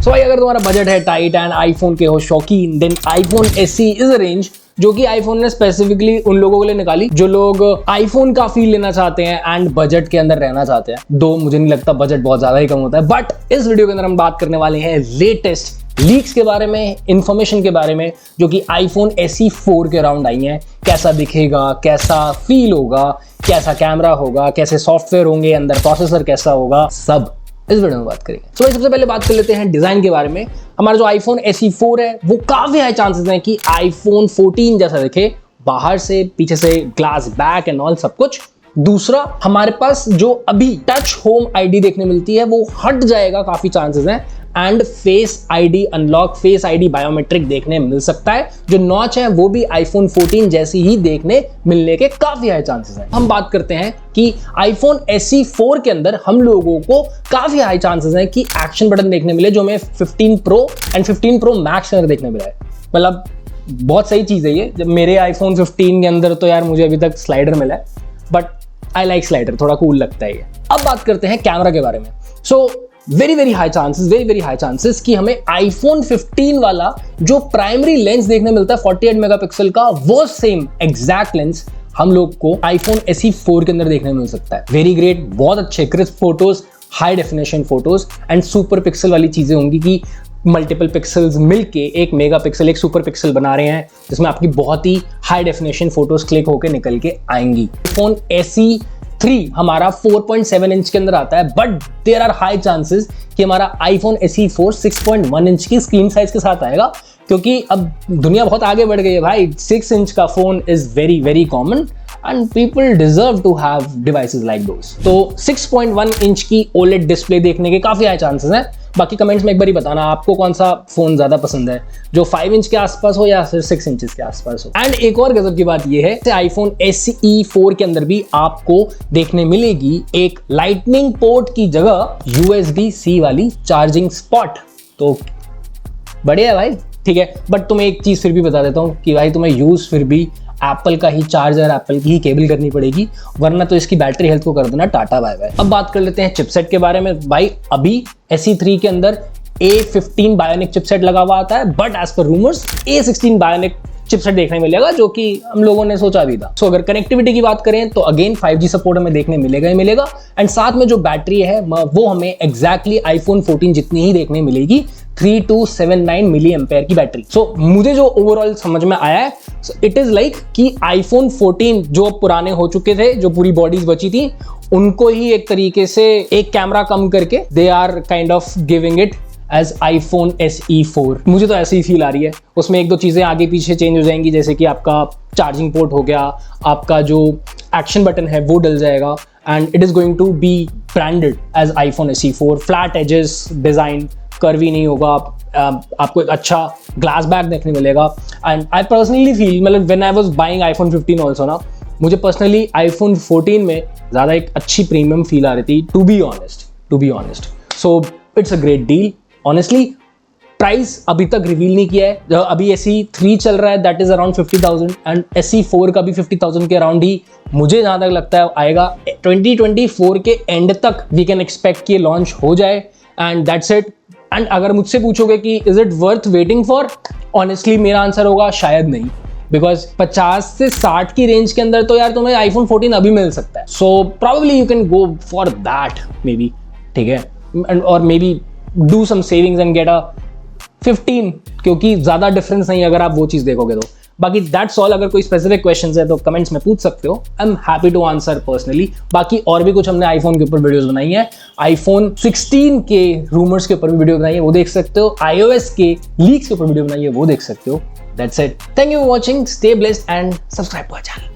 सो भाई अगर तुम्हारा बजट है टाइट एंड आईफोन के हो शौकीन, then iPhone SE is a range जो कि आईफोन ने स्पेसिफिकली उन लोगों के लिए निकाली जो लोग आईफोन का फील लेना चाहते हैं एंड बजट के अंदर रहना चाहते हैं। दो मुझे नहीं लगता बजट बहुत ज्यादा ही कम होता है, बट इस वीडियो के अंदर हम बात करने वाले हैं लेटेस्ट लीक्स के बारे में, इंफॉर्मेशन के बारे में जो कि आईफोन SE 4 के अराउंड आई हैं। कैसा दिखेगा, कैसा फील होगा, कैसा कैमरा होगा, कैसे सॉफ्टवेयर होंगे, अंदर प्रोसेसर कैसा होगा, सब इस वीडियो में बात करेंगे। तो सबसे पहले बात कर लेते हैं डिजाइन के बारे में। हमारा जो आईफोन SE 4 है वो काफी हाई चांसेस हैं कि आईफोन 14 जैसा दिखे, बाहर से, पीछे से ग्लास बैक एंड ऑल सब कुछ। दूसरा, हमारे पास जो अभी टच होम ID देखने मिलती है वो हट जाएगा, काफी चांसेस हैं, and face ID unlock, face ID biometric देखने मिल सकता है। जो नॉच है वो भी आईफोन 14 जैसी ही देखने मिलने के काफी हाई चांसेस हैं। हम बात करते हैं कि आईफोन SE 4 के अंदर हम लोगों को काफी हाई चांसेस हैं कि एक्शन बटन देखने मिले, जो हमें 15 Pro एंड 15 Pro Max के अंदर देखने मिला है। मतलब बहुत सही चीज है ये। जब मेरे आईफोन 15 के अंदर तो यार मुझे अभी तक स्लाइडर मिला है, बट आई लाइक स्लाइडर, थोड़ा कूल लगता है ये। अब बात करते हैं कैमरा के बारे में। सो वेरी हाई चांसेस कि हमें आईफोन 15 वाला जो प्राइमरी लेंस देखने मिलता है 48 मेगापिक्सल का, वो सेम एग्जैक्ट लेंस हम लोग को आईफोन SE 4 के अंदर देखने मिल सकता है। वेरी ग्रेट, बहुत अच्छे crisp photos, high definition photos and super pixel वाली चीजें होंगी कि मल्टीपल पिक्सल्स मिलके 1 मेगापिक्सल, 1 सुपर पिक्सल बना रहे हैं, जिसमें आपकी बहुत ही हाई डेफिनेशन फोटोज क्लिक होकर निकल के आएंगी। आईफोन SE 3 हमारा 4.7 इंच के अंदर आता है, but there are high chances कि हमारा आईफोन SE 4 6.1 इंच की स्क्रीन साइज के साथ आएगा, क्योंकि अब दुनिया बहुत आगे बढ़ गई है भाई। 6 इंच का phone is very common and people deserve to have devices like those. तो 6.1 इंच की OLED डिस्प्ले देखने के काफी हाई चांसेस हैं। बाकी कमेंट्स में एक बार ही बताना आपको कौन सा फोन ज्यादा पसंद है, जो 5 इंच के आसपास हो या फिर 6 इंचेस के आसपास हो। एंड एक और गजब की बात यह है कि आईफोन SE 4 के अंदर भी आपको देखने मिलेगी एक लाइटनिंग पोर्ट की जगह USB-C वाली चार्जिंग स्पॉट। तो बढ़िया है भाई, ठीक है। बट तुम्हें एक चीज फिर भी बता देता हूँ कि भाई तुम्हें यूज फिर भी एप्पल का ही चार्जर, एप्पल की ही केबल करनी पड़ेगी, वरना तो इसकी बैटरी हेल्थ को कर देना टाटा बाय बाय। अब बात कर लेते हैं चिपसेट के बारे में। भाई अभी SE 3 के अंदर A15 बायोनिक चिपसेट लगा हुआ आता है, but as per rumours A16 bionic chipset देखने मिलेगा, जो कि हम लोगों ने सोचा भी था। सो अगर कनेक्टिविटी की बात करें तो अगेन 5G सपोर्ट हमें देखने मिलेगा ही मिलेगा, एंड साथ में जो बैटरी है वो हमें एग्जैक्टली आईफोन 14 जितनी ही देखने मिलेगी, 3279 मिली एम्पेयर की बैटरी। सो मुझे जो ओवरऑल समझ में आया है, इट इज लाइक कि आईफोन 14 जो पुराने हो चुके थे, जो पूरी बॉडीज बची थी, उनको ही एक तरीके से एक कैमरा कम करके they are kind of giving it as iPhone SE 4। मुझे तो ऐसे ही फील आ रही है। उसमें एक दो चीजें आगे पीछे चेंज हो जाएंगी, जैसे कि आपका चार्जिंग पोर्ट हो गया, आपका जो एक्शन बटन है वो डल जाएगा, and it is going to be branded as iPhone SE 4। Flat edges design, curvy नहीं होगा, आपको एक अच्छा ग्लास बैक देखने मिलेगा। एंड आई पर्सनली फील, मतलब when I was buying iPhone 15 also ना, मुझे पर्सनली आईफोन 14 में ज़्यादा एक अच्छी प्रीमियम फील आ रही थी, to be honest. So it's a great deal. Honestly price अभी तक रिवील नहीं किया है। अभी SE 3 चल रहा है, that is around 50,000, and SE 4 का भी 50,000 के अराउंड ही मुझे जहाँ तक लगता है आएगा। 2024 के एंड तक वी कैन एक्सपेक्ट कि लॉन्च हो जाए, एंड दैट्स इट। एंड अगर मुझसे पूछोगे कि is it worth waiting for, honestly मेरा आंसर होगा शायद नहीं, बिकॉज 50 से 60 की रेंज के अंदर तो यार तुम्हें आईफोन 14 अभी मिल सकता है। So probably you can go for that maybe, ठीक है, और maybe do some savings and get a 15, क्योंकि ज्यादा डिफरेंस नहीं अगर आप वो चीज देखोगे तो। बाकी दैट्स ऑल। अगर कोई स्पेसिफिक क्वेश्चंस है तो कमेंट्स में पूछ सकते हो, I am happy to answer personally. बाकी और भी कुछ हमने आईफोन के ऊपर वीडियोस बनाई है, आईफोन 16 के रूमर्स के ऊपर भी वीडियो बनाई है, वो देख सकते हो। iOS के लीक्स के ऊपर वीडियो बनाई है, वो देख सकते हो। That's it. Thank you for watching, stay blessed and subscribe to our channel.